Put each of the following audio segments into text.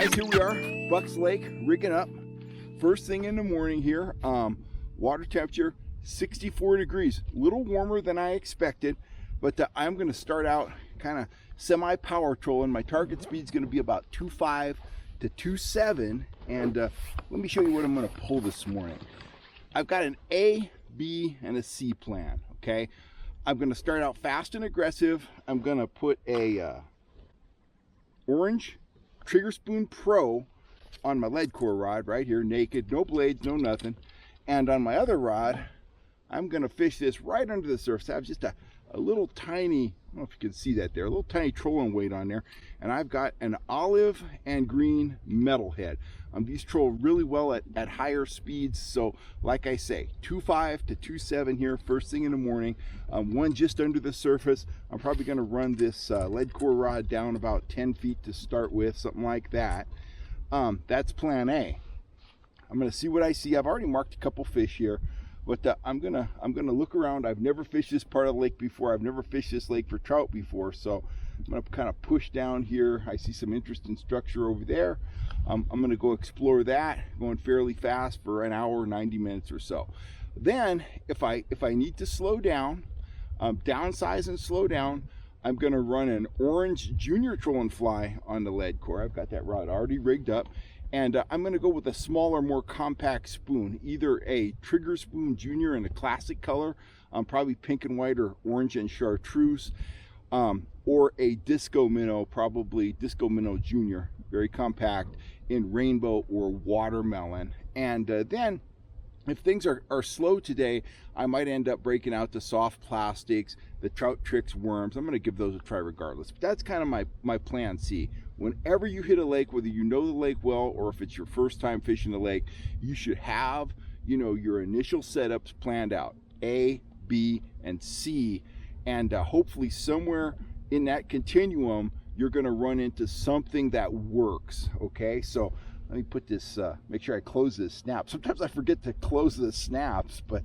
guys, here we are, Bucks Lake, rigging up. First thing in the morning here. Water temperature 64 degrees, a little warmer than I expected, but I'm going to start out kind of semi-power trolling. My target speed is going to be about 2.5 to 2.7, and let me show you what I'm going to pull this morning. I've got an A, B, and a C plan. Okay, I'm going to start out fast and aggressive. I'm going to put a orange Trigger Spoon Pro on my lead core rod right here, naked, no blades, no nothing. And on my other rod, I'm going to fish this right under the surface. I have just a little tiny, I don't know if you can see that there, a little tiny trolling weight on there. And I've got an olive and green metalhead. These troll really well at higher speeds. So like I say, 2.5 to 2.7 here first thing in the morning. One just under the surface. I'm probably going to run this lead core rod down about 10 feet to start with, something like that. That's plan A. I'm going to see what I see. I've already marked a couple fish here, but I'm gonna look around. I've never fished this part of the lake before. I've never fished this lake for trout before, so I'm gonna kind of push down here. I see some interesting structure over there. I'm gonna go explore that, going fairly fast for an hour, 90 minutes or so. Then, if I need to slow down, downsize and slow down, I'm gonna run an orange junior trolling fly on the lead core. I've got that rod already rigged up. And I'm going to go with a smaller, more compact spoon, either a Trigger Spoon Junior in a classic color, probably pink and white or orange and chartreuse, or a Disco Minnow, probably Disco Minnow Junior, very compact, in rainbow or watermelon. And then, if things are slow today, I might end up breaking out the soft plastics, the Trout Trix worms. I'm going to give those a try regardless. But that's kind of my plan C. Whenever you hit a lake, whether you know the lake well or if it's your first time fishing the lake, you should have, your initial setups planned out, A, B, and C, and hopefully somewhere in that continuum, you're going to run into something that works. Okay, so let me put this, make sure I close this snap. Sometimes I forget to close the snaps, but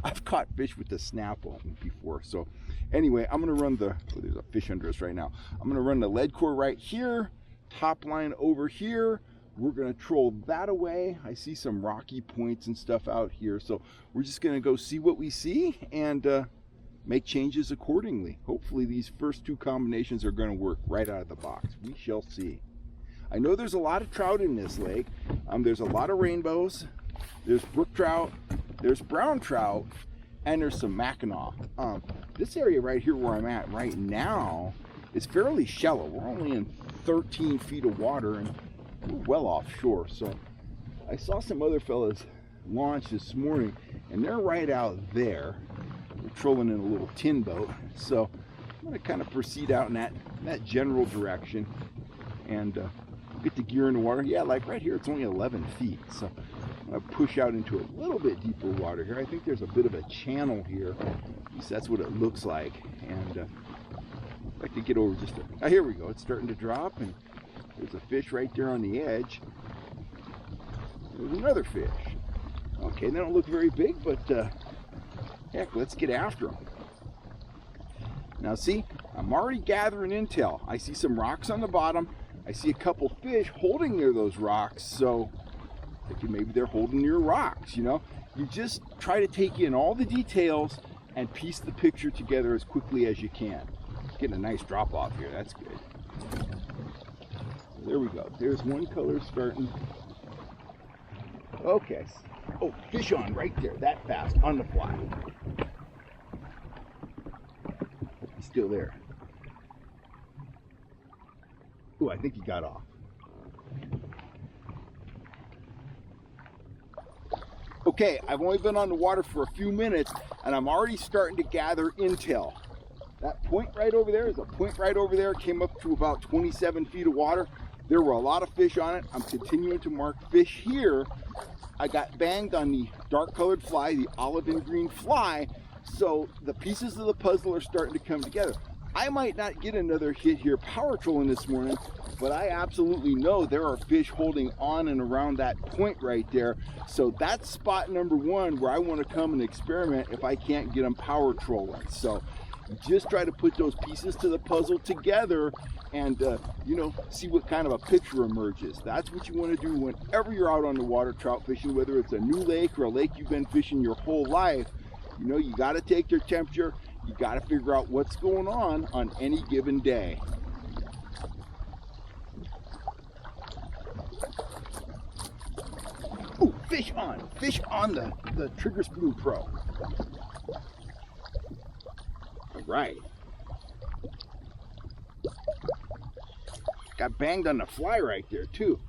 I've caught fish with the snap on before. So anyway, I'm going to run there's a fish under us right now. I'm going to run the lead core right here, top line over here. We're going to troll that away. I see some rocky points and stuff out here. So we're just going to go see what we see and make changes accordingly. Hopefully these first two combinations are going to work right out of the box. We shall see. I know there's a lot of trout in this lake. There's a lot of rainbows. There's brook trout. There's brown trout. And there's some Mackinaw. This area right here where I'm at right now is fairly shallow. We're only in 13 feet of water and we're well offshore. So I saw some other fellas launch this morning and they're right out there. We're trolling in a little tin boat. So I'm going to kind of proceed out in that general direction and get the gear in the water. Yeah, like right here, it's only 11 feet. So I'm going to push out into a little bit deeper water here. I think there's a bit of a channel here. At least that's what it looks like. And I'd like to get over just here we go. It's starting to drop, and there's a fish right there on the edge. There's another fish. Okay, they don't look very big, but heck, let's get after them. Now see, I'm already gathering intel. I see some rocks on the bottom. I see a couple fish holding near those rocks, so thinking maybe they're holding near rocks, You just try to take in all the details and piece the picture together as quickly as you can. Getting a nice drop off here, that's good. There we go. There's one color starting. Okay. Oh, fish on right there, that fast, on the fly. He's still there. Ooh, I think he got off. Okay, I've only been on the water for a few minutes and I'm already starting to gather intel. That point right over there is a point right over there. Came up to about 27 feet of water. There were a lot of fish on it. I'm continuing to mark fish here. I got banged on the dark colored fly, the olive and green fly. So the pieces of the puzzle are starting to come together. I might not get another hit here power trolling this morning, but I absolutely know there are fish holding on and around that point right there. So that's spot number one where I want to come and experiment if I can't get them power trolling. So Just try to put those pieces to the puzzle together and, see what kind of a picture emerges. That's what you want to do whenever you're out on the water trout fishing, whether it's a new lake or a lake you've been fishing your whole life. You got to take their temperature. You got to figure out what's going on any given day. Ooh, fish on the Trigger Spoon Pro. All right. Got banged on the fly right there too.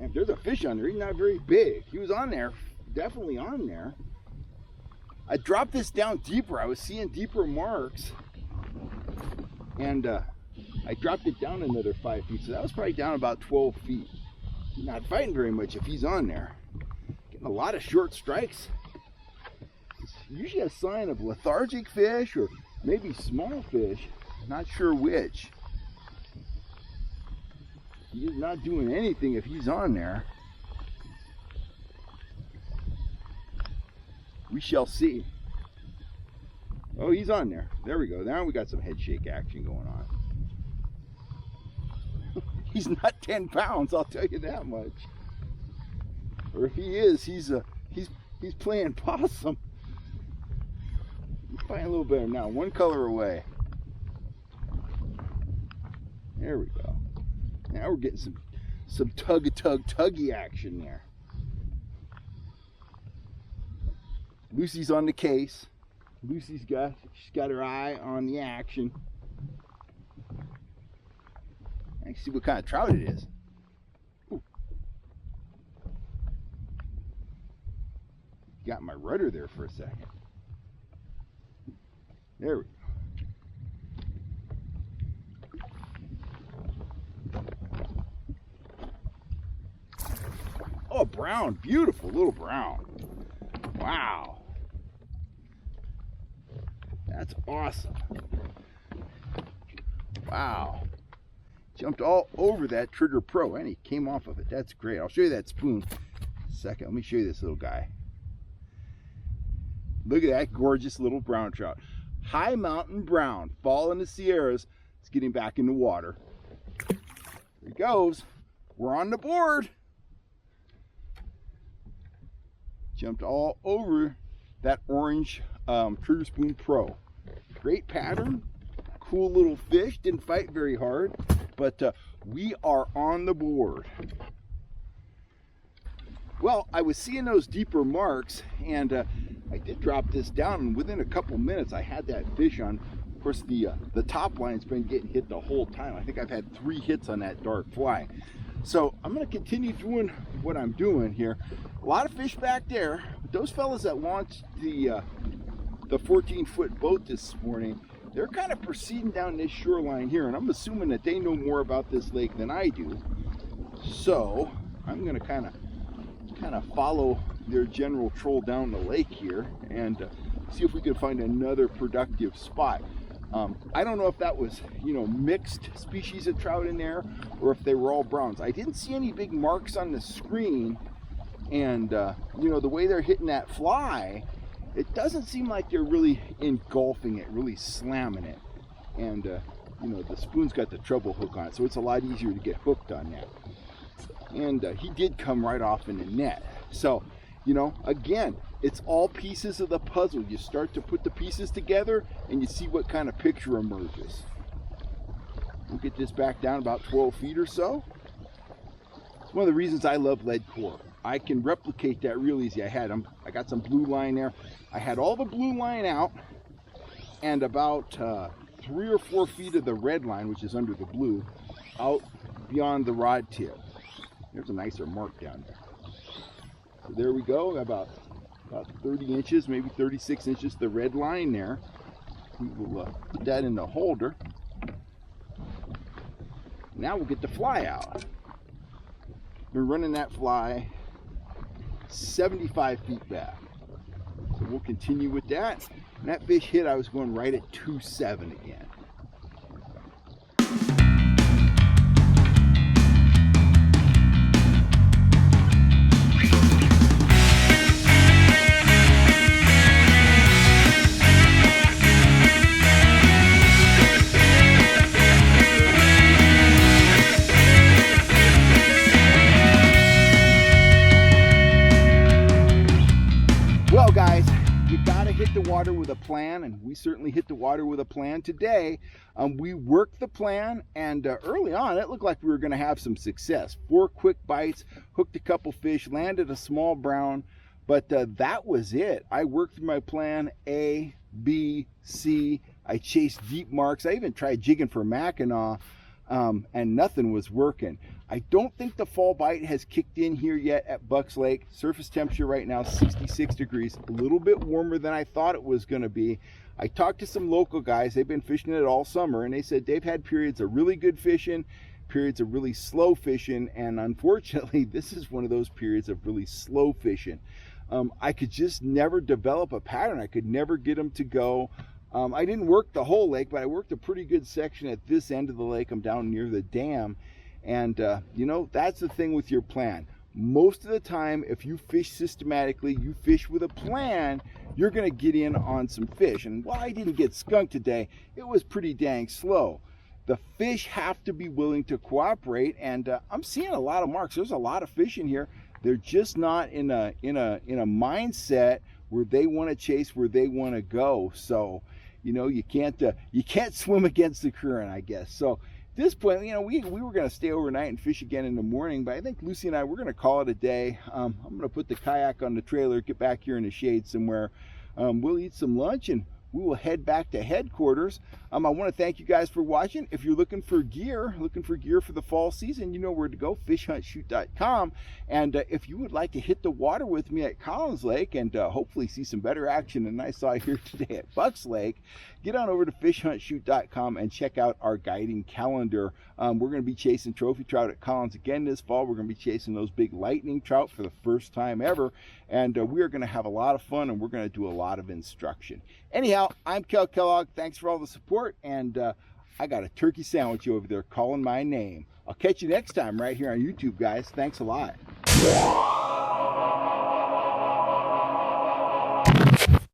And there's a fish on there. He's not very big. He was on there, definitely on there. I dropped this down deeper. I was seeing deeper marks, and I dropped it down another 5 feet. So that was probably down about 12 feet. He's not fighting very much if he's on there. Getting a lot of short strikes. It's usually a sign of lethargic fish or maybe small fish. Not sure which. He is not doing anything if he's on there. We shall see. Oh, he's on there. There we go. Now we got some head shake action going on. He's not 10 pounds, I'll tell you that much. Or if he is, he's playing possum. He's fighting a little better now. One color away. There we go. Now we're getting some tuggy action there. Lucy's on the case. She's got her eye on the action. I can see what kind of trout it is. Ooh. Got my rudder there for a second. There we go. Oh, brown, beautiful little brown. Wow. That's awesome. Wow. Jumped all over that Trigger Pro and he came off of it. That's great. I'll show you that spoon in a second. Let me show you this little guy. Look at that gorgeous little brown trout. High mountain brown, fall in the Sierras. It's getting back in the water. There he goes. We're on the board. Jumped all over that orange Trigger Spoon Pro. Great pattern, cool little fish, didn't fight very hard, but we are on the board. Well, I was seeing those deeper marks, and I did drop this down, and within a couple minutes I had that fish on. Of course, the top line's been getting hit the whole time. I think I've had 3 hits on that dark fly. So I'm going to continue doing what I'm doing here. A lot of fish back there. But those fellas that launched the 14-foot boat this morning, they're kind of proceeding down this shoreline here, and I'm assuming that they know more about this lake than I do. So I'm going to kind of follow their general troll down the lake here and see if we can find another productive spot. I don't know if that was, mixed species of trout in there or if they were all browns. I didn't see any big marks on the screen, and the way they're hitting that fly, it doesn't seem like they're really engulfing it, really slamming it. And the spoon's got the treble hook on it, so it's a lot easier to get hooked on that. And he did come right off in the net. So, again, it's all pieces of the puzzle. You start to put the pieces together and you see what kind of picture emerges. We'll get this back down about 12 feet or so. It's one of the reasons I love lead core. I can replicate that real easy. I got some blue line there. I had all the blue line out and about 3 or 4 feet of the red line, which is under the blue, out beyond the rod tip. There's a nicer mark down there. So there we go, about 30 inches, maybe 36 inches, the red line there. We will put that in the holder. Now we'll get the fly out. We're running that fly 75 feet back. So we'll continue with that. And that fish hit, I was going right at 2.7 again. with a plan, and we certainly hit the water with a plan today. We worked the plan, and early on it looked like we were going to have some success. 4 quick bites, hooked a couple fish, landed a small brown, but that was it. I worked through my plan A, B, C. I chased deep marks. I even tried jigging for Mackinaw, and nothing was working. I don't think the fall bite has kicked in here yet at Bucks Lake. Surface temperature right now 66 degrees, a little bit warmer than I thought it was going to be. I talked to some local guys. They've been fishing it all summer, and they said they've had periods of really good fishing, periods of really slow fishing, and unfortunately this is one of those periods of really slow fishing. I could just never develop a pattern. I could never get them to go. I didn't work the whole lake, but I worked a pretty good section at this end of the lake. I'm down near the dam. And, you know, that's the thing with your plan. Most of the time, if you fish systematically, you fish with a plan, you're going to get in on some fish. And while I didn't get skunked today, it was pretty dang slow. The fish have to be willing to cooperate, and I'm seeing a lot of marks. There's a lot of fish in here. They're just not in a mindset where they want to chase, where they want to go. So, you know, you can't swim against the current, I guess. So at this point, you know, we were going to stay overnight and fish again in the morning, but I think Lucy and I, we're going to call it a day. I'm going to put the kayak on the trailer, get back here in the shade somewhere. We'll eat some lunch, and we will head back to headquarters. I want to thank you guys for watching. If you're looking for gear for the fall season, you know where to go, fishhuntshoot.com. And if you would like to hit the water with me at Collins Lake and hopefully see some better action than I saw here today at Bucks Lake, get on over to fishhuntshoot.com and check out our guiding calendar. We're going to be chasing trophy trout at Collins again this fall. We're going to be chasing those big lightning trout for the first time ever. And we are going to have a lot of fun, and we're going to do a lot of instruction. Anyhow, I'm Kel Kellogg. Thanks for all the support, and I got a turkey sandwich over there calling my name. I'll catch you next time right here on YouTube, guys. Thanks a lot.